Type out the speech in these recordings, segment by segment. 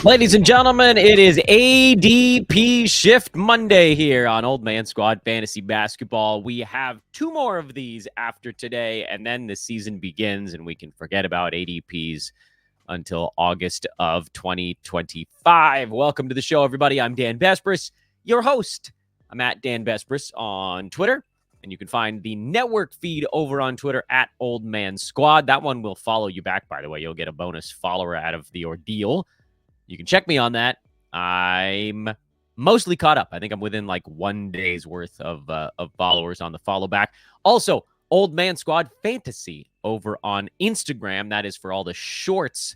Ladies and gentlemen, it is ADP Shift Monday here on Old Man Squad Fantasy Basketball. We have two more of these after today, and then the season begins, and we can forget about ADPs until August of 2025. Welcome to the show, everybody. I'm Dan Besbris, your host. I'm at Dan Besbris on Twitter, and you can find the network feed over on Twitter at Old Man Squad. That one will follow you back, by the way. You'll get a bonus follower out of the ordeal. You can check me on that. I'm mostly caught up. I think I'm within like 1 day's worth of followers on the follow back. Also, Old Man Squad Fantasy over on Instagram. That is for all the shorts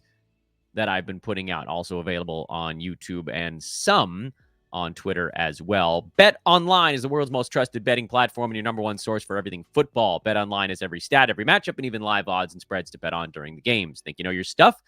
that I've been putting out. Also available on YouTube and some on Twitter as well. Bet Online is the world's most trusted betting platform and your number one source for everything football. Bet Online is every stat, every matchup, and even live odds and spreads to bet on during the games. Think you know your stuff?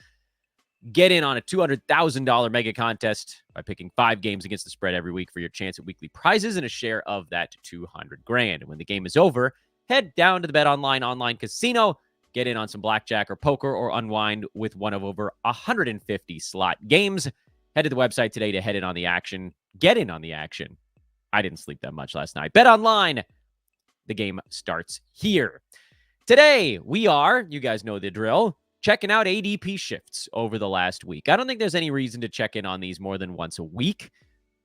Get in on a $200,000 mega contest by picking 5 games against the spread every week for your chance at weekly prizes and a share of that $200,000. And when the game is over, head down to the Bet online casino, get in on some blackjack or poker, or unwind with one of over 150 slot games. Head to the website today to head in on the action. Get in on the action. I didn't sleep that much last night. Bet Online. The game starts here. Today, we are, you guys know the drill, checking out ADP shifts over the last week. I don't think there's any reason to check in on these more than once a week.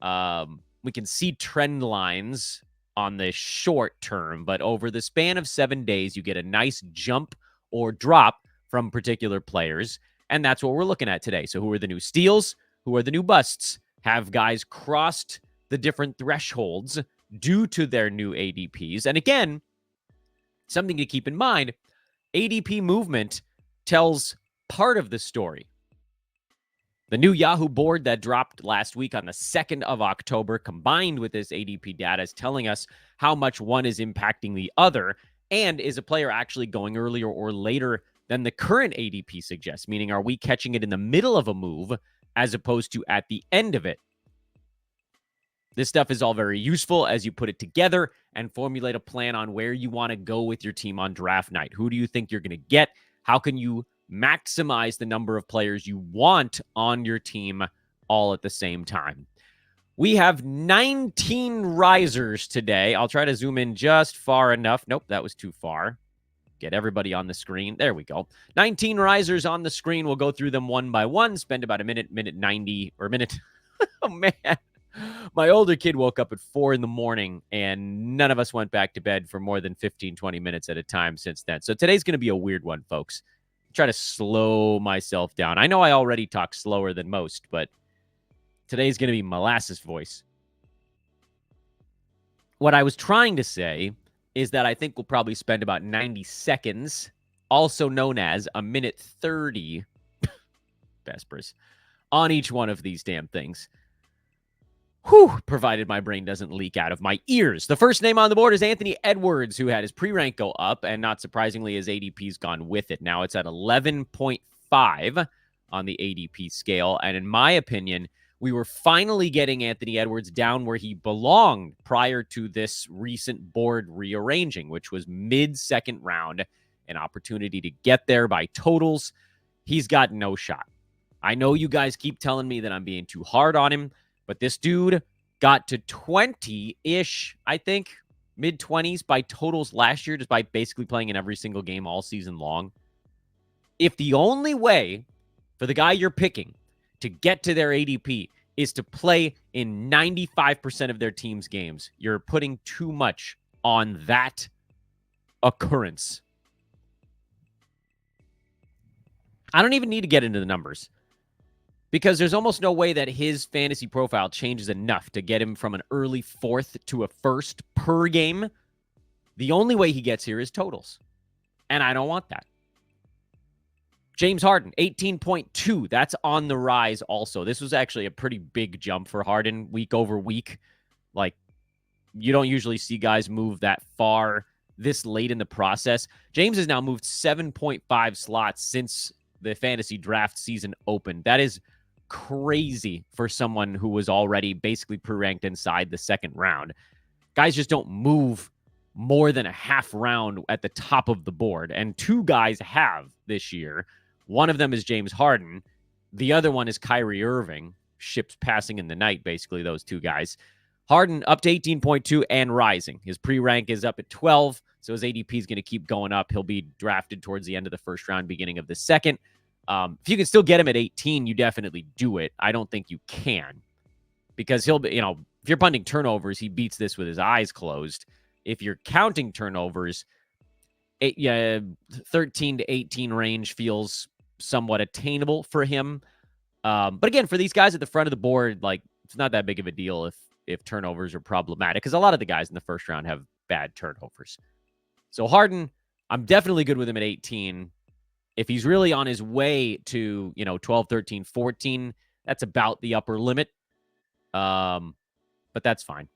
We can see trend lines on the short term, but over the span of 7 days, you get a nice jump or drop from particular players, and that's what we're looking at today. So who are the new steals? Who are the new busts? Have guys crossed the different thresholds due to their new ADPs? And again, something to keep in mind, ADP Movement tells part of the story. The new Yahoo board that dropped last week on the 2nd of October, combined with this ADP data, is telling us how much one is impacting the other, and is a player actually going earlier or later than the current ADP suggests, meaning are we catching it in the middle of a move as opposed to at the end of it? This stuff is all very useful as you put it together and formulate a plan on where you want to go with your team on draft night. Who do you think you're going to get? How can you maximize the number of players you want on your team all at the same time? We have 19 risers today. I'll try to zoom in just far enough. Nope, that was too far. Get everybody on the screen. There we go. 19 risers on the screen. We'll go through them one by one. Spend about a minute 90, or a minute. Oh, man. My older kid woke up at 4 in the morning, and none of us went back to bed for more than 15, 20 minutes at a time since then. So today's going to be a weird one, folks. Try to slow myself down. I know I already talk slower than most, but today's going to be molasses voice. What I was trying to say is that I think we'll probably spend about 90 seconds, also known as a minute 30, Vespers, on each one of these damn things. Whew, provided my brain doesn't leak out of my ears. The first name on the board is Anthony Edwards, who had his pre-rank go up, and not surprisingly, his ADP's gone with it. Now it's at 11.5 on the ADP scale, and in my opinion, we were finally getting Anthony Edwards down where he belonged prior to this recent board rearranging, which was mid-second round, an opportunity to get there by totals. He's got no shot. I know you guys keep telling me that I'm being too hard on him, but this dude got to 20-ish, I think, mid-20s by totals last year, just by basically playing in every single game all season long. If the only way for the guy you're picking to get to their ADP is to play in 95% of their team's games, you're putting too much on that occurrence. I don't even need to get into the numbers, because there's almost no way that his fantasy profile changes enough to get him from an early 4th to a 1st per game. The only way he gets here is totals, and I don't want that. James Harden, 18.2. That's on the rise also. This was actually a pretty big jump for Harden week over week. Like, you don't usually see guys move that far this late in the process. James has now moved 7.5 slots since the fantasy draft season opened. That is crazy for someone who was already basically pre-ranked inside the second round. Guys just don't move more than a half round at the top of the board. And two guys have this year. One of them is James Harden. The other one is Kyrie Irving, ships passing in the night, basically, those two guys. Harden up to 18.2 and rising. His pre-rank is up at 12, so his ADP is going to keep going up. He'll be drafted towards the end of the first round, beginning of the second. If you can still get him at 18, you definitely do it. I don't think you can, because he'll be, if you're punting turnovers, he beats this with his eyes closed. If you're counting turnovers, 13 to 18 range feels somewhat attainable for him. But again, for these guys at the front of the board, like, it's not that big of a deal if turnovers are problematic, because a lot of the guys in the first round have bad turnovers. So Harden, I'm definitely good with him at 18. If he's really on his way to, 12, 13, 14, that's about the upper limit. But that's fine.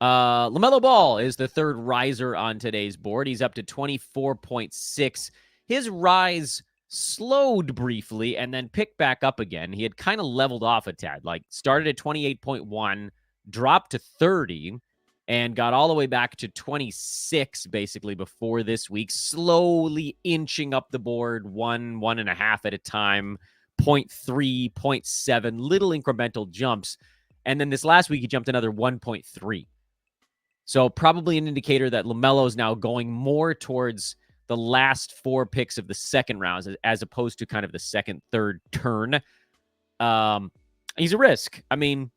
LaMelo Ball is the third riser on today's board. He's up to 24.6. His rise slowed briefly and then picked back up again. He had kind of leveled off a tad, like started at 28.1, dropped to 30, and got all the way back to 26 basically before this week, slowly inching up the board 1.5 at a time, 0.3, 0.7, little incremental jumps. And then this last week, he jumped another 1.3. So probably an indicator that LaMelo is now going more towards the last 4 picks of the second round as opposed to kind of the second, third turn. He's a risk. I mean,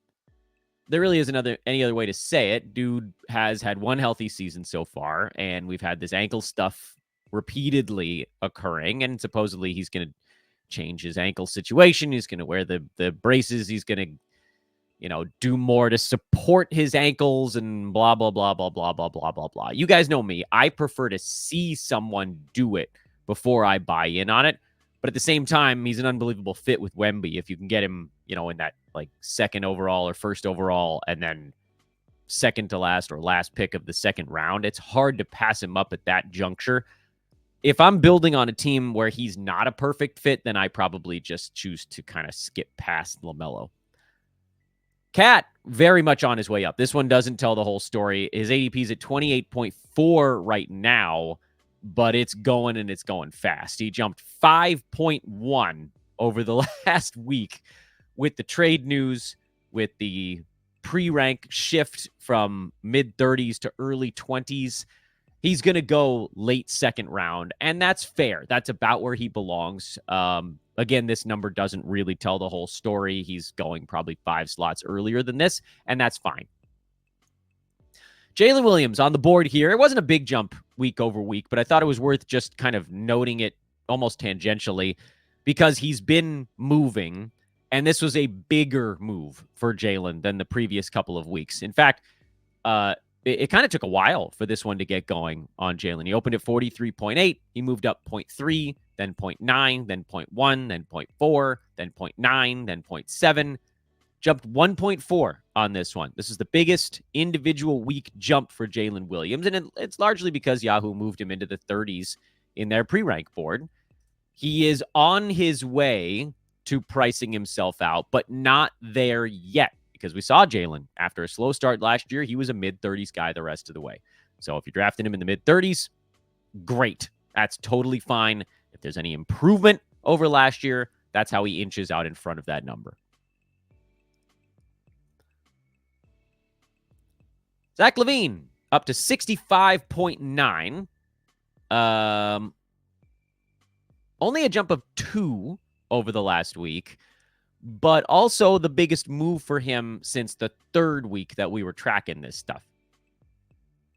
there really isn't any other way to say it. Dude has had one healthy season so far, and we've had this ankle stuff repeatedly occurring, and supposedly he's going to change his ankle situation. He's going to wear the braces. He's going to do more to support his ankles and blah, blah, blah, blah, blah, blah, blah, blah, blah. You guys know me. I prefer to see someone do it before I buy in on it. But at the same time, he's an unbelievable fit with Wemby. If you can get him, in that like second overall or first overall, and then second to last or last pick of the second round, it's hard to pass him up at that juncture. If I'm building on a team where he's not a perfect fit, then I probably just choose to kind of skip past LaMelo. Cat, very much on his way up. This one doesn't tell the whole story. His ADP is at 28.4 right now, but it's going and it's going fast. He jumped 5.1 over the last week with the trade news, with the pre-rank shift from mid-30s to early 20s. He's going to go late second round, and that's fair. That's about where he belongs. Again, this number doesn't really tell the whole story. He's going probably 5 slots earlier than this, and that's fine. Jalen Williams on the board here. It wasn't a big jump week over week, but I thought it was worth just kind of noting it almost tangentially because he's been moving, and this was a bigger move for Jalen than the previous couple of weeks. In fact, it kind of took a while for this one to get going on Jalen. He opened at 43.8. He moved up 0.3, then 0.9, then 0.1, then 0.4, then 0.9, then 0.7. Jumped 1.4 on this one. This is the biggest individual week jump for Jalen Williams, and it's largely because Yahoo moved him into the 30s in their pre-rank board. He is on his way to pricing himself out, but not there yet. Because we saw Jalen after a slow start last year, he was a mid-30s guy the rest of the way. So if you're drafting him in the mid-30s, great. That's totally fine. If there's any improvement over last year, that's how he inches out in front of that number. Zack LaVine up to 65.9. Only a jump of 2 over the last week, but also the biggest move for him since the third week that we were tracking this stuff.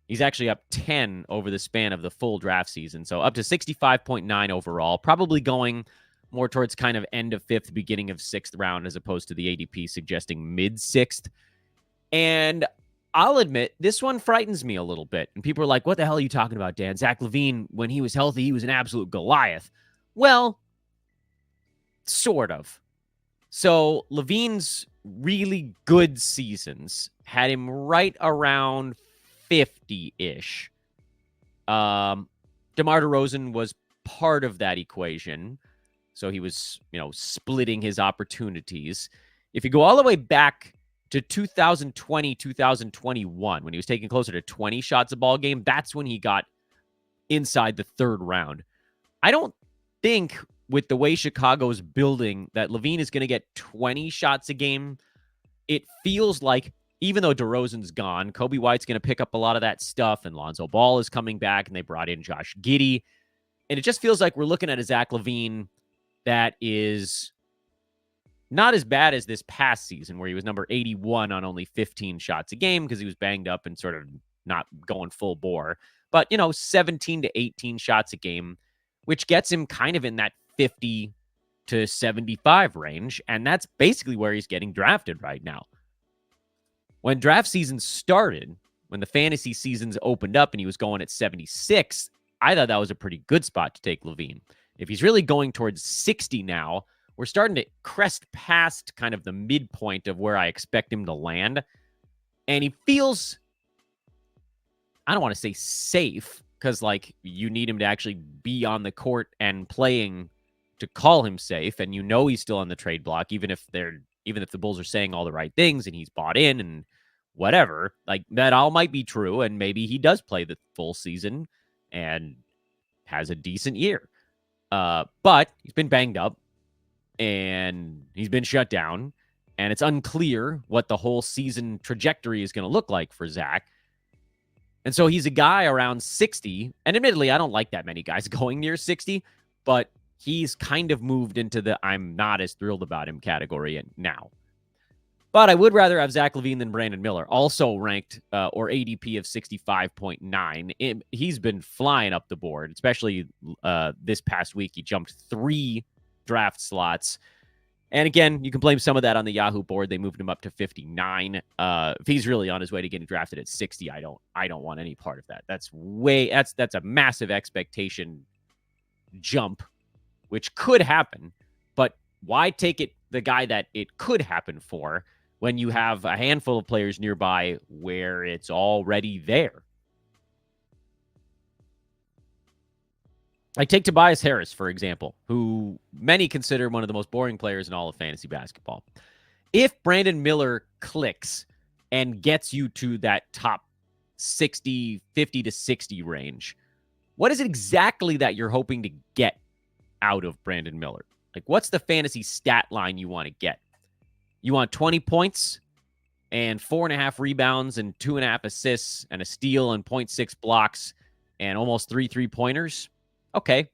He's actually up 10 over the span of the full draft season. So up to 65.9 overall, probably going more towards kind of end of 5th, beginning of 6th round, as opposed to the ADP suggesting mid-6th. And I'll admit, this one frightens me a little bit. And people are like, what the hell are you talking about, Dan? Zack LaVine, when he was healthy, he was an absolute Goliath. Well, sort of. So LaVine's really good seasons had him right around 50-ish. DeMar DeRozan was part of that equation. So he was, splitting his opportunities. If you go all the way back to 2020, 2021, when he was taking closer to 20 shots a ball game, that's when he got inside the third round. I don't think with the way Chicago's building, that LaVine is going to get 20 shots a game. It feels like, even though DeRozan's gone, Kobe White's going to pick up a lot of that stuff, and Lonzo Ball is coming back, and they brought in Josh Giddey. And it just feels like we're looking at a Zack LaVine that is not as bad as this past season, where he was number 81 on only 15 shots a game because he was banged up and sort of not going full bore. But, 17 to 18 shots a game, which gets him kind of in that 50 to 75 range. And that's basically where he's getting drafted right now. When draft season started, when the fantasy seasons opened up and he was going at 76, I thought that was a pretty good spot to take LaVine. If he's really going towards 60 now, we're starting to crest past kind of the midpoint of where I expect him to land. And he feels, I don't want to say safe, because you need him to actually be on the court and playing to call him safe. And he's still on the trade block, even if the Bulls are saying all the right things and he's bought in and whatever, that all might be true. And maybe he does play the full season and has a decent year. But he's been banged up and he's been shut down, and it's unclear what the whole season trajectory is going to look like for Zach. And so he's a guy around 60, and admittedly, I don't like that many guys going near 60, but he's kind of moved into the I'm not as thrilled about him category now. But I would rather have Zack LaVine than Brandon Miller, also ranked or ADP of 65.9. He's been flying up the board, especially this past week. He jumped 3 draft slots. And again, you can blame some of that on the Yahoo board. They moved him up to 59. If he's really on his way to getting drafted at 60, I don't want any part of that. That's a massive expectation jump, which could happen. But why take the guy that it could happen for when you have a handful of players nearby where it's already there? I take Tobias Harris, for example, who many consider one of the most boring players in all of fantasy basketball. If Brandon Miller clicks and gets you to that top 50 to 60 range, what is it exactly that you're hoping to get out of Brandon Miller? What's the fantasy stat line you want to get? You want 20 points and 4.5 rebounds and 2.5 assists and a steal and 0.6 blocks and almost 3 3-pointers? Okay.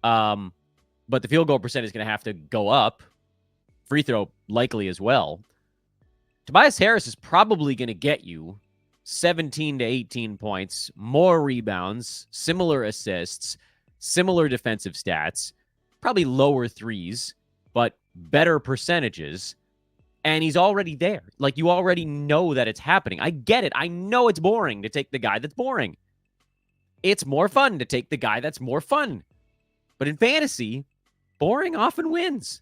But the field goal percent is going to have to go up. Free throw likely as well. Tobias Harris is probably going to get you 17 to 18 points, more rebounds, similar assists, similar defensive stats, probably lower threes, but better percentages. And he's already there. You already know that it's happening. I get it. I know it's boring to take the guy that's boring. It's more fun to take the guy that's more fun. But in fantasy, boring often wins.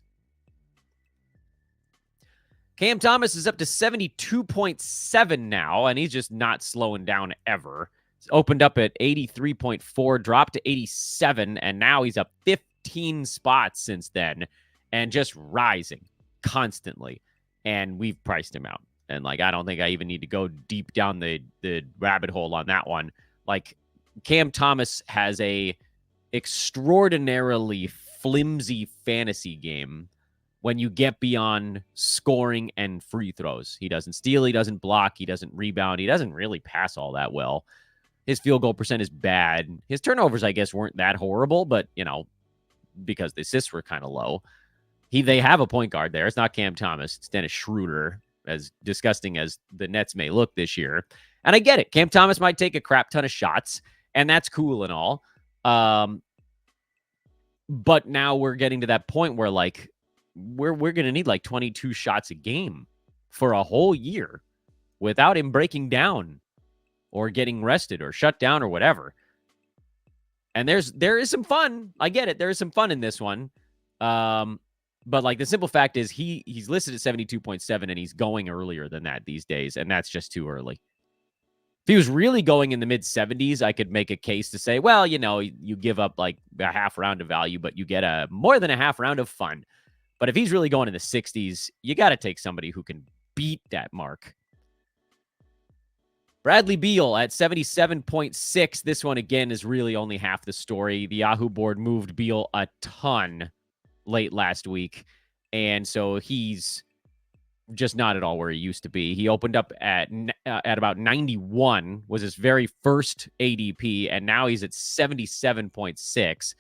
Cam Thomas is up to 72.7 now, and he's just not slowing down ever. He's opened up at 83.4, dropped to 87, and now he's up 15 spots since then, and just rising constantly. And we've priced him out. And I don't think I even need to go deep down the rabbit hole on that one. Cam Thomas has a extraordinarily flimsy fantasy game when you get beyond scoring and free throws. He doesn't steal, he doesn't block, he doesn't rebound, he doesn't really pass all that well. His field goal percent is bad. His turnovers, I guess, weren't that horrible, but, because the assists were kind of low. They have a point guard there. It's not Cam Thomas. It's Dennis Schroeder, as disgusting as the Nets may look this year. And I get it. Cam Thomas might take a crap ton of shots, and that's cool and all. But now we're getting to that point where we're going to need 22 shots a game for a whole year without him breaking down or getting rested or shut down or whatever. And there is some fun. I get it. There is some fun in this one. But the simple fact is he's listed at 72.7 and he's going earlier than that these days. And that's just too early. If he was really going in the mid 70s, I could make a case to say, well, you give up a half round of value, but you get more than a half round of fun. But if he's really going in the 60s, you got to take somebody who can beat that mark. Bradley Beal at 77.6. This one, again, is really only half the story. The Yahoo board moved Beal a ton late last week. And so he's just not at all where he used to be. He opened up at about 91, was his very first ADP, and now he's at 77.6,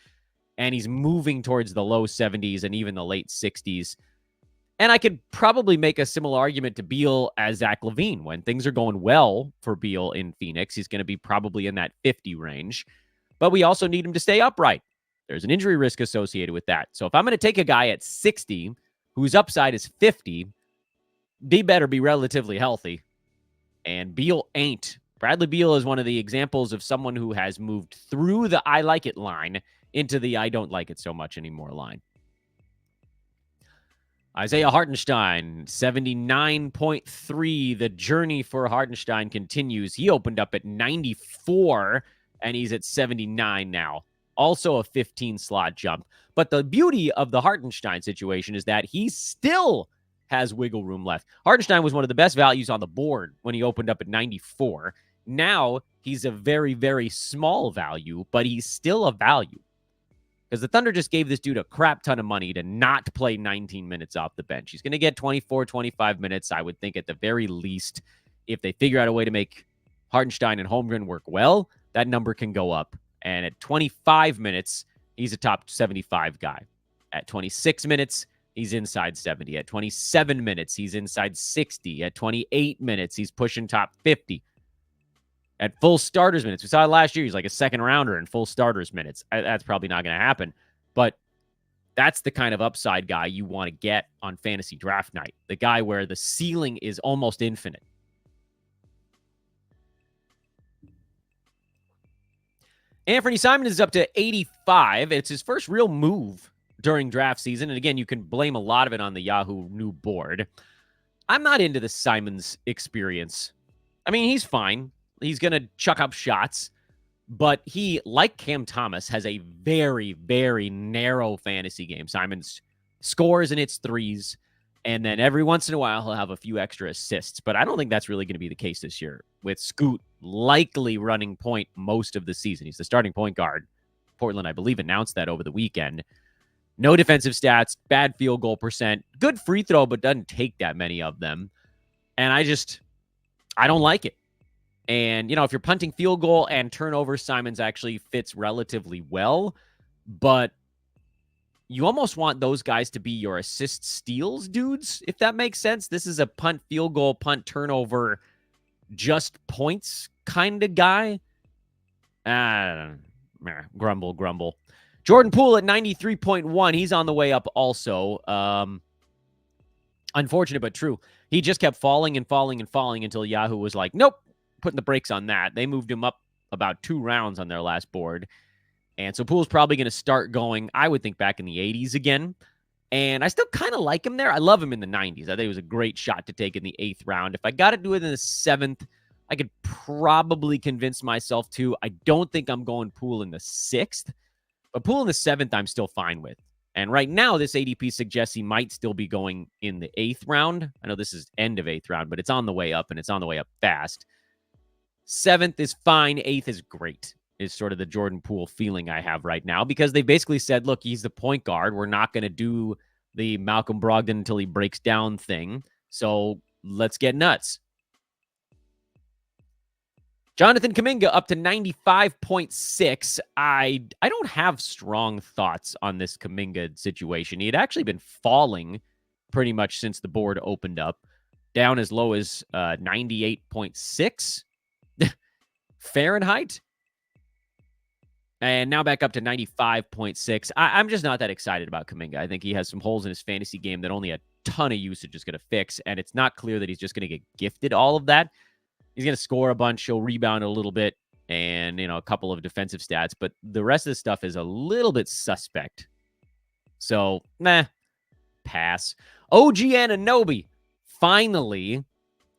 and he's moving towards the low 70s and even the late 60s. And I could probably make a similar argument to Beal as Zack LaVine. When things are going well for Beal in Phoenix, he's going to be probably in that 50 range. But we also need him to stay upright. There's an injury risk associated with that. So if I'm going to take a guy at 60 whose upside is 50, he better be relatively healthy. And Beal ain't. Bradley Beal is one of the examples of someone who has moved through the I like it line into the I don't like it so much anymore line. Isaiah Hartenstein, 79.3. The journey for Hartenstein continues. He opened up at 94, and he's at 79 now. Also a 15-slot jump. But the beauty of the Hartenstein situation is that he still has wiggle room left. Hartenstein was one of the best values on the board when he opened up at 94. Now he's a very, very small value, but he's still a value. Because the Thunder just gave this dude a crap ton of money to not play 19 minutes off the bench. He's going to get 24, 25 minutes, I would think, at the very least. If they figure out a way to make Hartenstein and Holmgren work well, that number can go up. And at 25 minutes, he's a top 75 guy. At 26 minutes, he's inside 70. At 27 minutes, he's inside 60. At 28 minutes, he's pushing top 50. At full starters minutes, we saw it last year. He's like a second rounder in full starters minutes. That's probably not going to happen. But that's the kind of upside guy you want to get on fantasy draft night. The guy where the ceiling is almost infinite. Anfernee Simons is up to 85. It's his first real move during draft season. And again, you can blame a lot of it on the Yahoo new board. I'm not into the Simons experience. I mean, he's fine. He's going to chuck up shots, but he, like Cam Thomas, has a very, very narrow fantasy game. Simons scores and hits threes, and then every once in a while he'll have a few extra assists, but I don't think that's really going to be the case this year, with Scoot likely running point most of the season. He's the starting point guard. Portland, I believe, announced that over the weekend. No defensive stats, bad field goal percent, good free throw, but doesn't take that many of them, and I don't like it. And, if you're punting field goal and turnover, Simons actually fits relatively well. But you almost want those guys to be your assist steals dudes, if that makes sense. This is a punt, field goal, punt, turnover, just points kind of guy. Grumble. Jordan Poole at 93.1. He's on the way up also. Unfortunate, but true. He just kept falling until Yahoo was like, nope. Putting the brakes on that. They moved him up about 2 rounds on their last board. And so Poole's probably going to start going, I would think, back in the 80s again. And I still kind of like him there. I love him in the 90s. I think it was a great shot to take in the 8th round. If I got to do it in the 7th, I could probably convince myself to. I don't think I'm going Poole in the 6th. But Poole in the 7th, I'm still fine with. And right now, this ADP suggests he might still be going in the 8th round. I know this is end of 8th round, but it's on the way up, and it's on the way up fast. 7th is fine. 8th is great, is sort of the Jordan Poole feeling I have right now, because they basically said, look, he's the point guard. We're not going to do the Malcolm Brogdon until he breaks down thing. So let's get nuts. Jonathan Kuminga up to 95.6. I don't have strong thoughts on this Kuminga situation. He had actually been falling pretty much since the board opened up, down as low as 98.6. Fahrenheit, and now back up to 95.6. I'm just not that excited about Kuminga. I think he has some holes in his fantasy game that only a ton of usage is going to fix, and it's not clear that he's just going to get gifted all of that. He's going to score a bunch, he'll rebound a little bit, and a couple of defensive stats, but the rest of the stuff is a little bit suspect. So, pass. OG Anunoby, finally,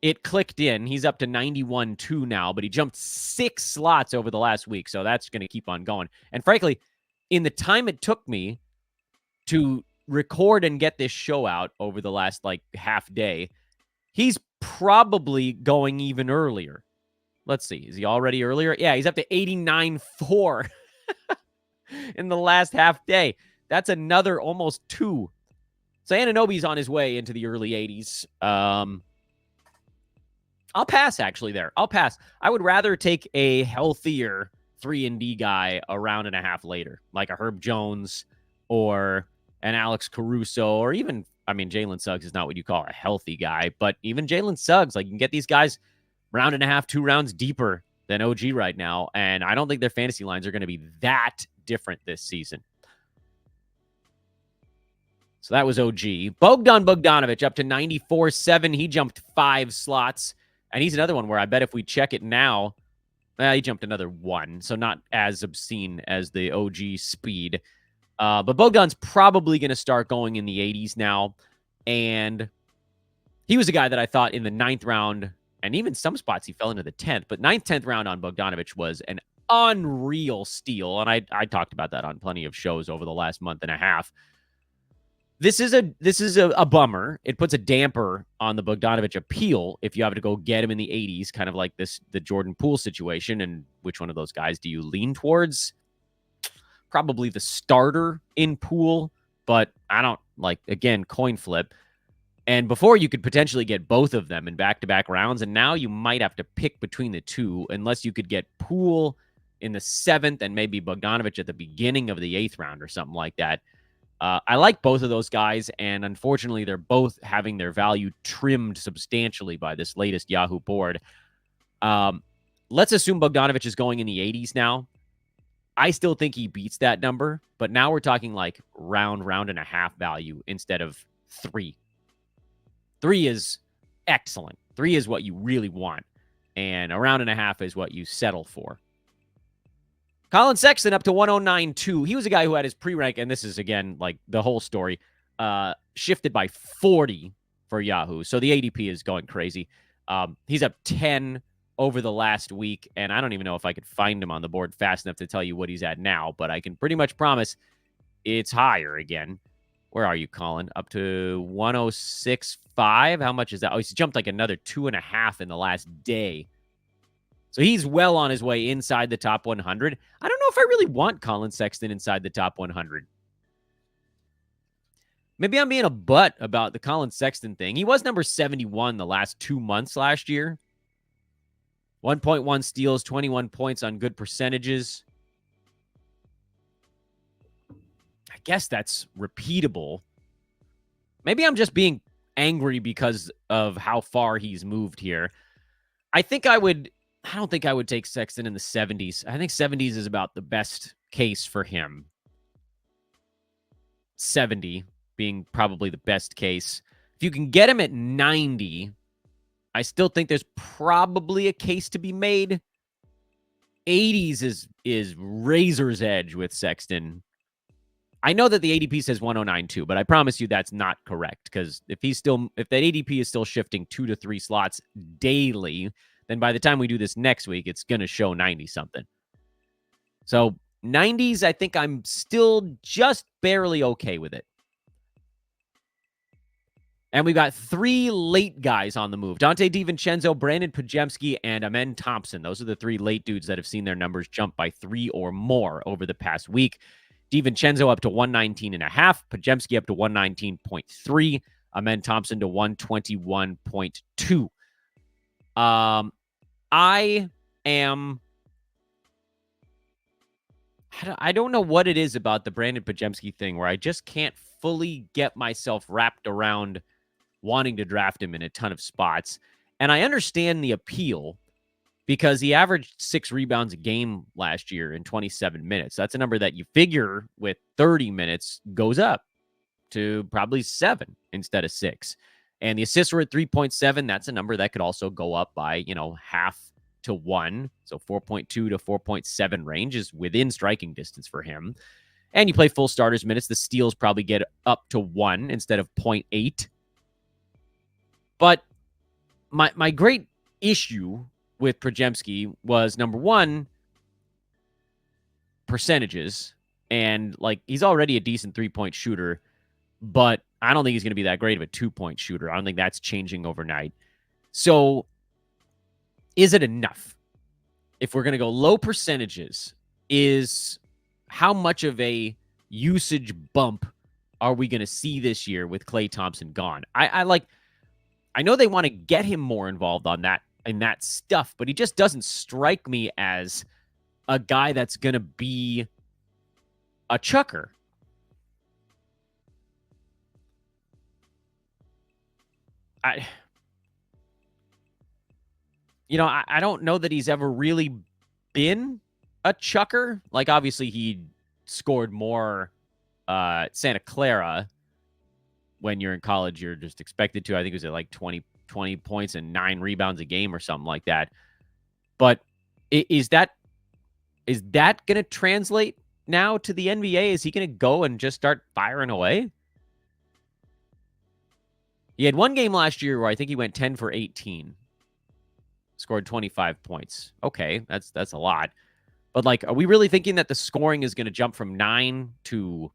it clicked in. He's up to 91.2 now, but he jumped 6 slots over the last week, so that's going to keep on going. And frankly, in the time it took me to record and get this show out over the last half day, he's probably going even earlier. Let's see. Is he already earlier? Yeah, he's up to 89.4 in the last half day. That's another almost 2. So Anunoby's on his way into the early 80s. I'll pass, actually, there. I'll pass. I would rather take a healthier 3-and-D guy a round and a half later, like a Herb Jones or an Alex Caruso, or even, Jalen Suggs is not what you call a healthy guy, but even Jalen Suggs, like, you can get these guys round and a half, 2 rounds deeper than OG right now, and I don't think their fantasy lines are going to be that different this season. So that was OG. Bogdanovic up to 94.7. He jumped 5 slots. And he's another one where I bet if we check it now, he jumped another 1. So not as obscene as the OG speed. But Bogdan's probably going to start going in the 80s now. And he was a guy that I thought in the 9th round, and even some spots he fell into the 10th. But 9th, 10th round on Bogdanovic was an unreal steal. And I talked about that on plenty of shows over the last month and a half. This is a bummer. It puts a damper on the Bogdanovic appeal if you have to go get him in the 80s, kind of like the Jordan Poole situation. And which one of those guys do you lean towards? Probably the starter in Poole, but I don't again, coin flip. And before you could potentially get both of them in back-to-back rounds, and now you might have to pick between the two unless you could get Poole in the 7th and maybe Bogdanovic at the beginning of the 8th round or something like that. I like both of those guys, and unfortunately, they're both having their value trimmed substantially by this latest Yahoo board. Let's assume Bogdanovic is going in the 80s now. I still think he beats that number, but now we're talking like round and a half value instead of 3. 3 is excellent. 3 is what you really want, and a round and a half is what you settle for. Colin Sexton up to 109.2. He was a guy who had his pre-rank, and this is, again, like the whole story, shifted by 40 for Yahoo. So the ADP is going crazy. He's up 10 over the last week, and I don't even know if I could find him on the board fast enough to tell you what he's at now, but I can pretty much promise it's higher again. Where are you, Colin? Up to 106.5? How much is that? Oh, he's jumped like another 2.5 in the last day. So he's well on his way inside the top 100. I don't know if I really want Colin Sexton inside the top 100. Maybe I'm being a butt about the Colin Sexton thing. He was number 71 the last 2 months last year. 1.1 steals, 21 points on good percentages. I guess that's repeatable. Maybe I'm just being angry because of how far he's moved here. I don't think I would take Sexton in the 70s. I think 70s is about the best case for him. 70 being probably the best case. If you can get him at 90, I still think there's probably a case to be made. 80s is razor's edge with Sexton. I know that the ADP says 109.2, but I promise you that's not correct, because if that ADP is still shifting 2 to 3 slots daily, then by the time we do this next week, it's going to show 90-something. So 90s, I think I'm still just barely okay with it. And we've got 3 late guys on the move. Donte DiVincenzo, Brandin Podziemski, and Amen Thompson. Those are the 3 late dudes that have seen their numbers jump by 3 or more over the past week. DiVincenzo up to 119.5. Podziemski up to 119.3. Amen Thompson to 121.2. I don't know what it is about the Brandin Podziemski thing where I just can't fully get myself wrapped around wanting to draft him in a ton of spots. And I understand the appeal because he averaged 6 rebounds a game last year in 27 minutes. That's a number that you figure with 30 minutes goes up to probably 7 instead of 6. And the assists were at 3.7. That's a number that could also go up by, half to 1. So 4.2 to 4.7 range is within striking distance for him. And you play full starters minutes. The steals probably get up to 1 instead of 0.8. But my great issue with Podziemski was, number one, percentages. And he's already a decent 3-point shooter, but I don't think he's going to be that great of a 2-point shooter. I don't think that's changing overnight. So is it enough? If we're going to go low percentages, is how much of a usage bump are we going to see this year with Klay Thompson gone? I know they want to get him more involved in that stuff, but he just doesn't strike me as a guy that's going to be a chucker. I don't know that he's ever really been a chucker. Like, obviously, he scored more Santa Clara. When you're in college, you're just expected to. I think it was at like 20 points and 9 rebounds a game or something like that. But is that going to translate now to the NBA? Is he going to go and just start firing away? He had one game last year where I think he went 10 for 18. Scored 25 points. Okay, that's a lot. But, like, are we really thinking that the scoring is going to jump from 9 to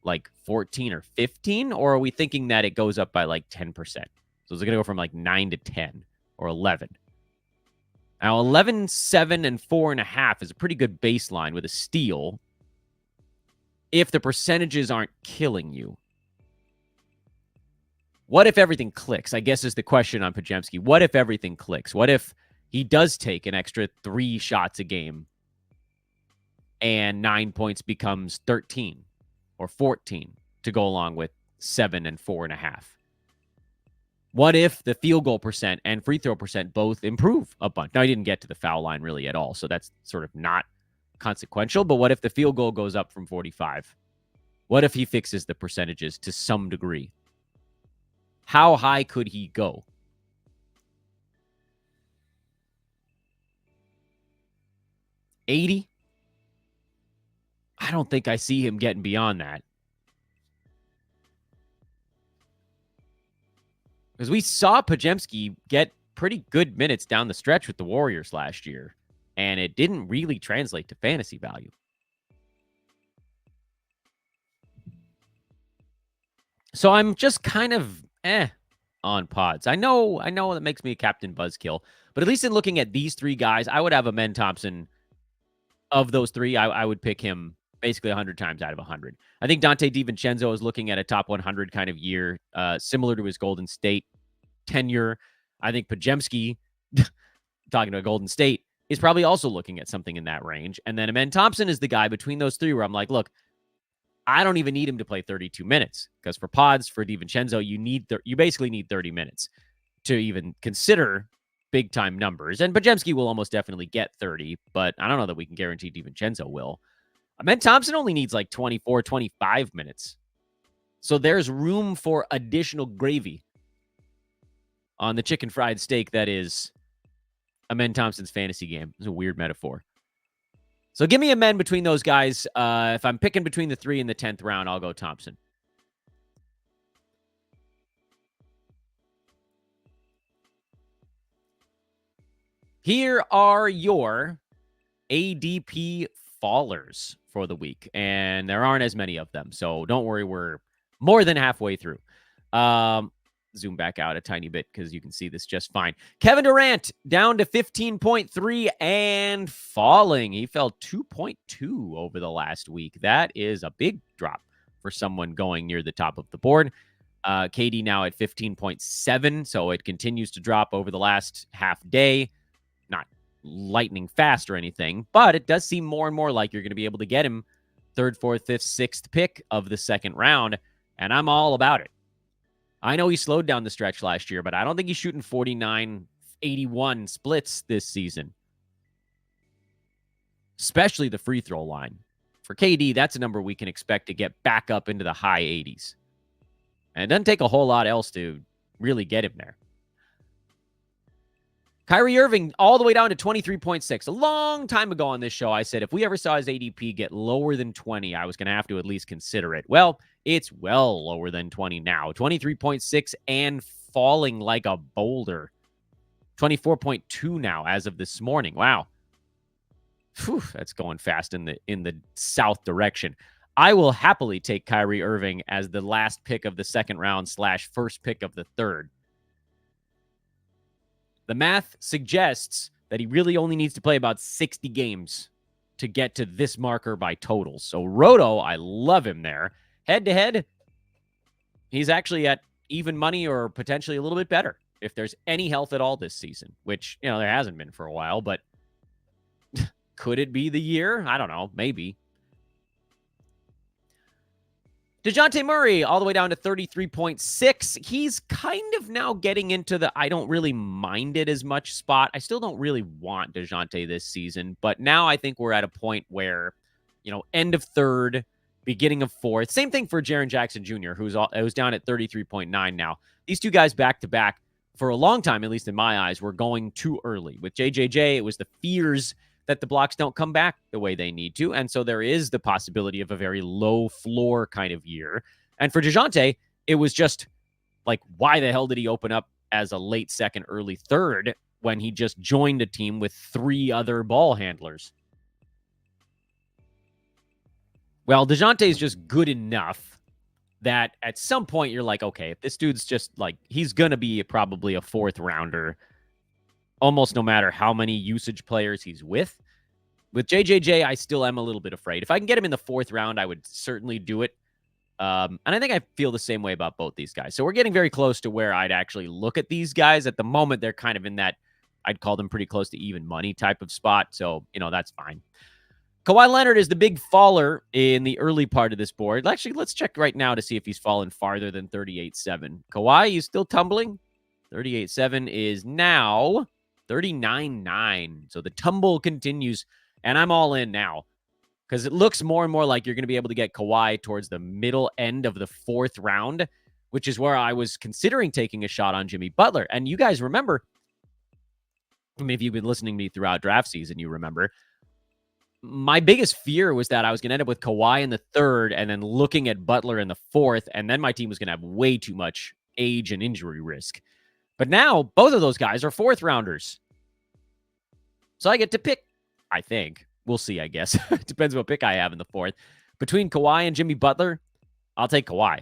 like 14 or 15? Or are we thinking that it goes up by like 10%? So is it going to go from like 9 to 10 or 11? Now, 11, 7, and 4.5 is a pretty good baseline with a steal if the percentages aren't killing you. What if everything clicks? I guess is the question on Podziemski. What if everything clicks? What if he does take an extra 3 shots a game and 9 points becomes 13 or 14 to go along with 7 and 4.5? What if the field goal percent and free throw percent both improve a bunch? Now, he didn't get to the foul line really at all, so that's sort of not consequential. But what if the field goal goes up from 45? What if he fixes the percentages to some degree? How high could he go? $80? I don't think I see him getting beyond that. Because we saw Podziemski get pretty good minutes down the stretch with the Warriors last year, and it didn't really translate to fantasy value. So I'm just kind of on Pods. I know that makes me a Captain Buzzkill, but at least in looking at these 3 guys, I would have Amen Thompson. Of those 3, I would pick him basically 100 times out of 100. I think Donte DiVincenzo is looking at a top 100 kind of year, similar to his Golden State tenure. I think Podziemski, talking to Golden State, is probably also looking at something in that range. And then Amen Thompson is the guy between those 3 where I'm like, look, I don't even need him to play 32 minutes because for Pods, for DiVincenzo, you basically need 30 minutes to even consider big-time numbers. And Podziemski will almost definitely get 30, but I don't know that we can guarantee DiVincenzo will. Amen Thompson only needs like 24, 25 minutes. So there's room for additional gravy on the chicken fried steak that is Amen Thompson's fantasy game. It's a weird metaphor. So give me a men between those guys. If I'm picking between the 3 and the 10th round, I'll go Thompson. Here are your ADP fallers for the week, and there aren't as many of them, so don't worry, we're more than halfway through. Zoom back out a tiny bit because you can see this just fine. Kevin Durant down to 15.3 and falling. He fell 2.2 over the last week. That is a big drop for someone going near the top of the board. KD now at 15.7, so it continues to drop over the last half day. Not lightning fast or anything, but it does seem more and more like you're going to be able to get him 3rd, 4th, 5th, 6th pick of the second round, and I'm all about it. I know he slowed down the stretch last year, but I don't think he's shooting 49-81 splits this season, especially the free throw line. For KD, that's a number we can expect to get back up into the high 80s. And it doesn't take a whole lot else to really get him there. Kyrie Irving all the way down to 23.6. A long time ago on this show, I said if we ever saw his ADP get lower than 20, I was going to have to at least consider it. Well, it's well lower than 20 now. 23.6 and falling like a boulder. 24.2 now as of this morning. Wow. Whew, that's going fast in the south direction. I will happily take Kyrie Irving as the last pick of the second round / first pick of the third. The math suggests that he really only needs to play about 60 games to get to this marker by totals. So Roto, I love him there. Head-to-head, he's actually at even money or potentially a little bit better if there's any health at all this season, which, there hasn't been for a while, but could it be the year? I don't know. Maybe. Dejounte Murray, all the way down to 33.6. He's kind of now getting into the I don't really mind it as much spot. I still don't really want Dejounte this season, but now I think we're at a point where, end of third, beginning of fourth. Same thing for Jaren Jackson Jr., who's down at 33.9 now. These two guys back-to-back, for a long time, at least in my eyes, were going too early. With JJJ, it was the fears that the blocks don't come back the way they need to. And so there is the possibility of a very low floor kind of year. And for Dejounte, it was just like, why the hell did he open up as a late second, early third when he just joined a team with 3 other ball handlers? Well, Dejounte is just good enough that at some point you're like, okay, if this dude's just like, he's going to be probably a 4th rounder almost no matter how many usage players he's with. With JJJ, I still am a little bit afraid. If I can get him in the 4th round, I would certainly do it. And I think I feel the same way about both these guys. So we're getting very close to where I'd actually look at these guys. At the moment, they're kind of in that, I'd call them pretty close to even money type of spot. So, that's fine. Kawhi Leonard is the big faller in the early part of this board. Actually, let's check right now to see if he's fallen farther than 38.7. Kawhi, he's still tumbling. 38.7 is now 39.9. So the tumble continues, and I'm all in now because it looks more and more like you're going to be able to get Kawhi towards the middle end of the 4th round, which is where I was considering taking a shot on Jimmy Butler. And you guys remember, if you've been listening to me throughout draft season, you remember, my biggest fear was that I was going to end up with Kawhi in the 3rd and then looking at Butler in the 4th, and then my team was going to have way too much age and injury risk. But now, both of those guys are 4th rounders. So I get to pick, I think. We'll see, I guess. It depends what pick I have in the 4th. Between Kawhi and Jimmy Butler, I'll take Kawhi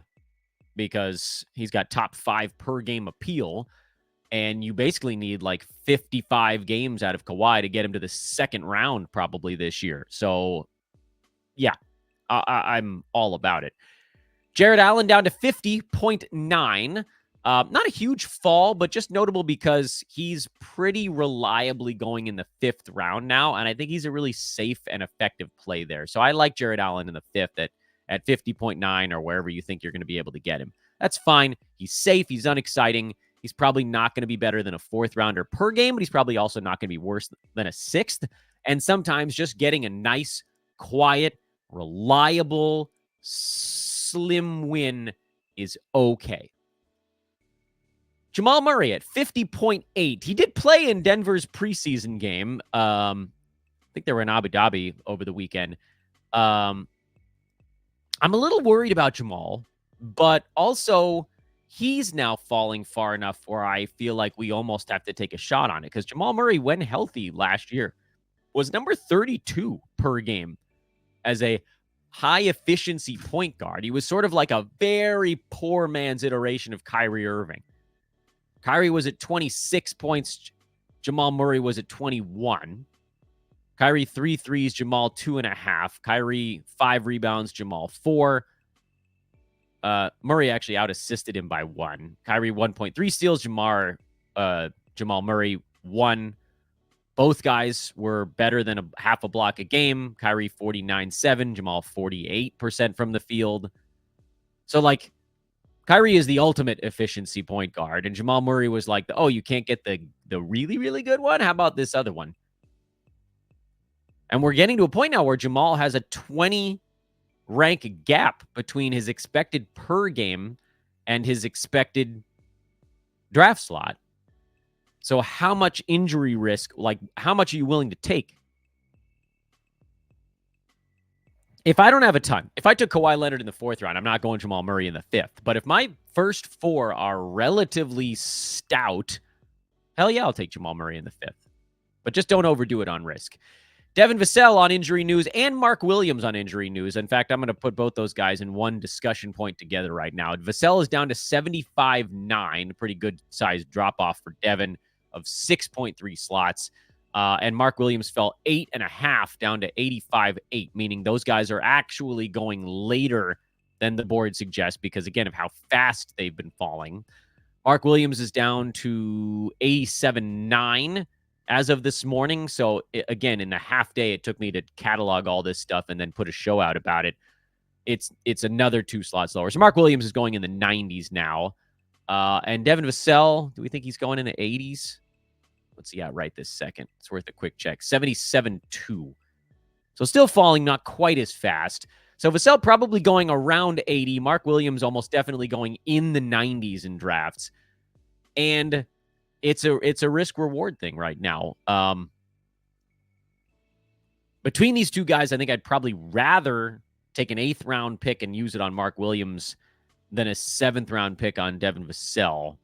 because he's got top 5 per game appeal. And you basically need like 55 games out of Kawhi to get him to the 2nd round probably this year. So, yeah, I'm all about it. Jared Allen down to 50.9. Not a huge fall, but just notable because he's pretty reliably going in the 5th round now. And I think he's a really safe and effective play there. So I like Jared Allen in the 5th at 50.9 or wherever you think you're going to be able to get him. That's fine. He's safe. He's unexciting. He's probably not going to be better than a 4th rounder per game, but he's probably also not going to be worse than a 6th. And sometimes just getting a nice, quiet, reliable, slim win is okay. Jamal Murray at 50.8. He did play in Denver's preseason game. I think they were in Abu Dhabi over the weekend. I'm a little worried about Jamal, but also he's now falling far enough where I feel like we almost have to take a shot on it because Jamal Murray, when healthy last year, was number 32 per game as a high efficiency point guard. He was sort of like a very poor man's iteration of Kyrie Irving. Kyrie was at 26 points. Jamal Murray was at 21. Kyrie 3 threes, Jamal 2.5. Kyrie 5 rebounds, Jamal 4. Murray actually out-assisted him by 1. Kyrie 1.3 steals, Jamal Murray 1. Both guys were better than a half a block a game. Kyrie 49.7, Jamal 48% from the field. So, like, Kyrie is the ultimate efficiency point guard, and Jamal Murray was like, you can't get the really, really good one? How about this other one? And we're getting to a point now where Jamal has a 20 rank gap between his expected per game and his expected draft slot. So how much injury risk, like how much are you willing to take? If I don't have a ton, if I took Kawhi Leonard in the 4th round, I'm not going Jamal Murray in the 5th. But if my first 4 are relatively stout, hell yeah, I'll take Jamal Murray in the 5th. But just don't overdo it on risk. Devin Vassell on injury news and Mark Williams on injury news. In fact, I'm going to put both those guys in one discussion point together right now. Vassell is down to 75.9, pretty good size drop-off for Devin of 6.3 slots. And Mark Williams fell 8.5 down to 85.8, meaning those guys are actually going later than the board suggests because, again, of how fast they've been falling. Mark Williams is down to 87.9 as of this morning. So, again, in the half day, it took me to catalog all this stuff and then put a show out about it. It's another 2 slots lower. So Mark Williams is going in the 90s now. And Devin Vassell, do we think he's going in the 80s? What's he at right this second? It's worth a quick check. 77.2. So still falling, not quite as fast. So Vassell probably going around 80. Mark Williams almost definitely going in the 90s in drafts. And it's a risk-reward thing right now. Between these two guys, I think I'd probably rather take an 8th-round pick and use it on Mark Williams than a 7th-round pick on Devin Vassell.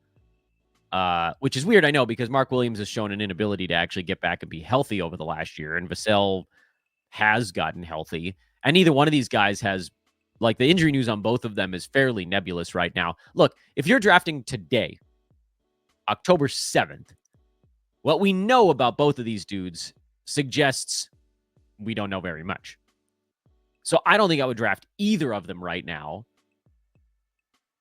Which is weird, I know, because Mark Williams has shown an inability to actually get back and be healthy over the last year, and Vassell has gotten healthy. And neither one of these guys has, like, the injury news on both of them is fairly nebulous right now. Look, if you're drafting today, October 7th, what we know about both of these dudes suggests we don't know very much. So I don't think I would draft either of them right now.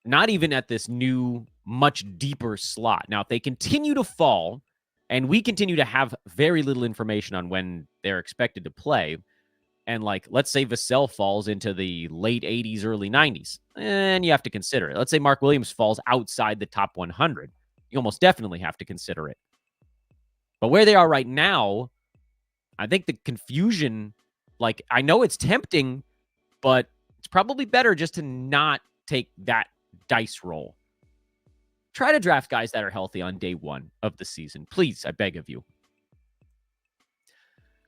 Not even at this new, much deeper slot. Now, if they continue to fall, and we continue to have very little information on when they're expected to play, and, like, let's say Vassell falls into the late 80s, early 90s, and you have to consider it. Let's say Mark Williams falls outside the top 100. You almost definitely have to consider it. But where they are right now, I think the confusion, like, I know it's tempting, but it's probably better just to not take that dice roll. Try to draft guys that are healthy on day 1 of the season. Please, I beg of you.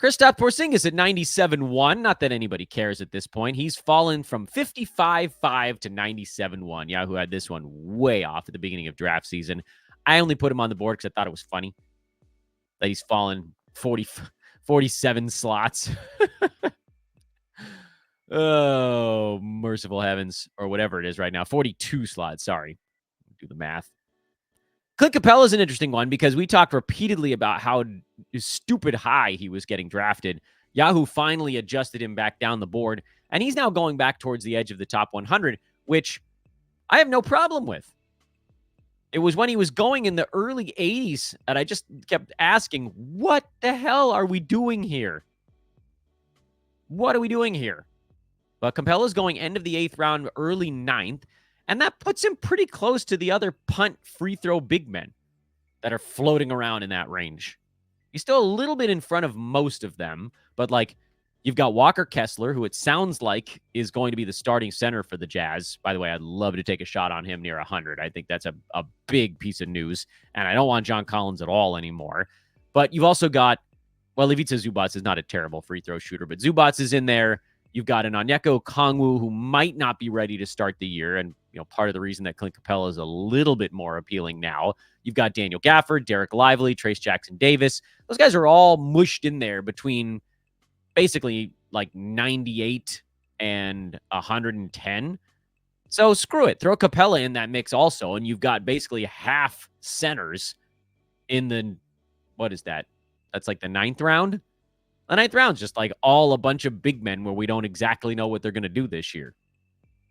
Kristaps Porzingis at 97.1. Not that anybody cares at this point. He's fallen from 55.5 to 97.1. Yahoo had this one way off at the beginning of draft season. I only put him on the board because I thought it was funny that he's fallen 47 slots. Oh, merciful heavens, or whatever it is right now. 42 slots, sorry. Do the math. Clint Capella is an interesting one because we talked repeatedly about how stupid high he was getting drafted. Yahoo finally adjusted him back down the board, and he's now going back towards the edge of the top 100, which I have no problem with. It was when he was going in the early 80s, and I just kept asking, what the hell are we doing here? What are we doing here? But Capella's going end of the 8th round, early 9th, and that puts him pretty close to the other punt free throw big men that are floating around in that range. He's still a little bit in front of most of them, but, like, you've got Walker Kessler, who it sounds like is going to be the starting center for the Jazz. By the way, I'd love to take a shot on him near 100. I think that's a big piece of news, and I don't want John Collins at all anymore. But you've also got, well, Ivica Zubac is not a terrible free throw shooter, but Zubac is in there. You've got an Onyeka Okongwu who might not be ready to start the year, and part of the reason that Clint Capella is a little bit more appealing now. You've got Daniel Gafford, Derek Lively, Trace Jackson-Davis. Those guys are all mushed in there between basically like 98 and 110. So screw it. Throw Capella in that mix also, and you've got basically half centers in the, what is that? That's like the 9th round? The 9th round's just like all a bunch of big men where we don't exactly know what they're going to do this year.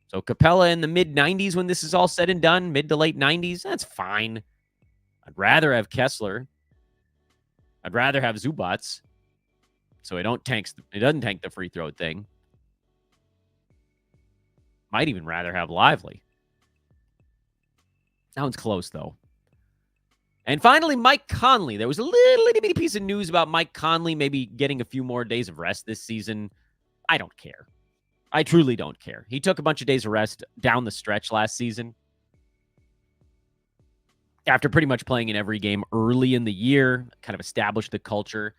So Capella in the mid-90s when this is all said and done, mid to late 90s, that's fine. I'd rather have Kessler. I'd rather have Zubac. So it doesn't tank the free throw thing. Might even rather have Lively. That one's close, though. And finally, Mike Conley. There was a little itty bitty piece of news about Mike Conley maybe getting a few more days of rest this season. I don't care. I truly don't care. He took a bunch of days of rest down the stretch last season after pretty much playing in every game early in the year, kind of established the culture.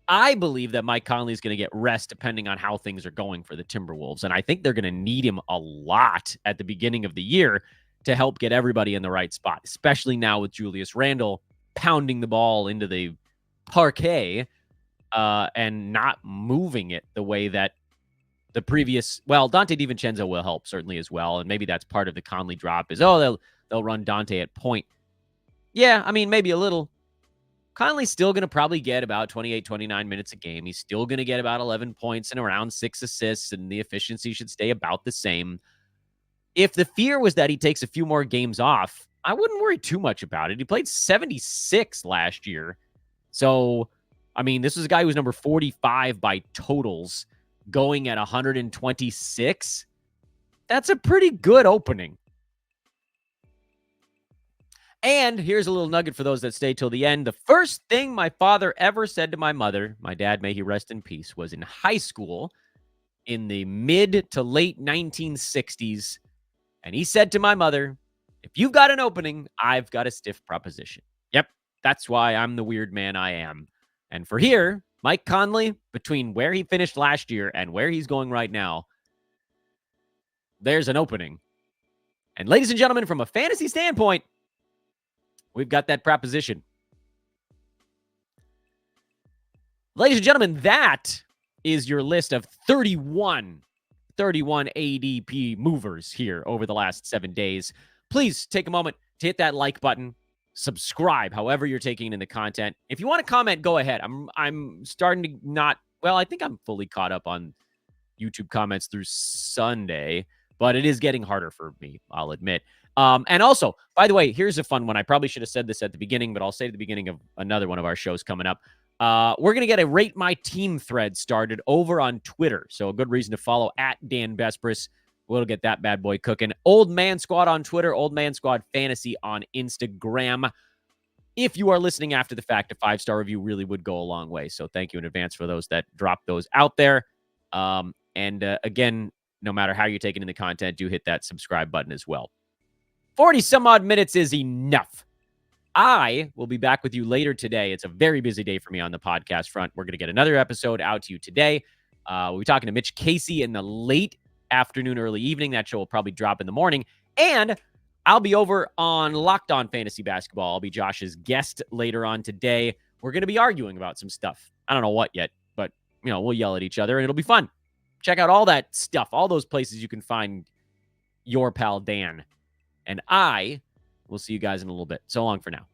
I believe that Mike Conley is going to get rest depending on how things are going for the Timberwolves. And I think they're going to need him a lot at the beginning of the year to help get everybody in the right spot, especially now with Julius Randle pounding the ball into the parquet and not moving it the way that the previous, well, Donte DiVincenzo will help certainly as well. And maybe that's part of the Conley drop is, they'll run Donte at point. Yeah, I mean, maybe a little. Conley's still going to probably get about 28, 29 minutes a game. He's still going to get about 11 points and around 6 assists, and the efficiency should stay about the same. If the fear was that he takes a few more games off, I wouldn't worry too much about it. He played 76 last year. So, I mean, this was a guy who was number 45 by totals going at 126. That's a pretty good opening. And here's a little nugget for those that stay till the end. The first thing my father ever said to my mother, my dad, may he rest in peace, was in high school in the mid to late 1960s. And he said to my mother, if you've got an opening, I've got a stiff proposition. Yep, that's why I'm the weird man I am. And for here, Mike Conley, between where he finished last year and where he's going right now, there's an opening. And ladies and gentlemen, from a fantasy standpoint, we've got that proposition. Ladies and gentlemen, that is your list of 31 ADP movers here over the last 7 days. Please take a moment to hit that like button, subscribe, however you're taking in the content. If you want to comment, go ahead. I'm starting to I think I'm fully caught up on YouTube comments through Sunday, but it is getting harder for me, I'll admit. And also, by the way, here's a fun one. I probably should have said this at the beginning, but I'll say at the beginning of another one of our shows coming up. We're going to get a Rate My Team thread started over on Twitter. So a good reason to follow at Dan Bespris. We'll get that bad boy cooking. Old Man Squad on Twitter, Old Man Squad Fantasy on Instagram. If you are listening after the fact, a 5-star review really would go a long way. So thank you in advance for those that drop those out there. Again, no matter how you're taking in the content, do hit that subscribe button as well. 40 some odd minutes is enough. I will be back with you later today. It's a very busy day for me on the podcast front. We're going to get another episode out to you today. We'll be talking to Mitch Casey in the late afternoon, early evening. That show will probably drop in the morning. And I'll be over on Locked On Fantasy Basketball. I'll be Josh's guest later on today. We're going to be arguing about some stuff. I don't know what yet, but we'll yell at each other and it'll be fun. Check out all that stuff, all those places you can find your pal Dan. And I will see you guys in a little bit. So long for now.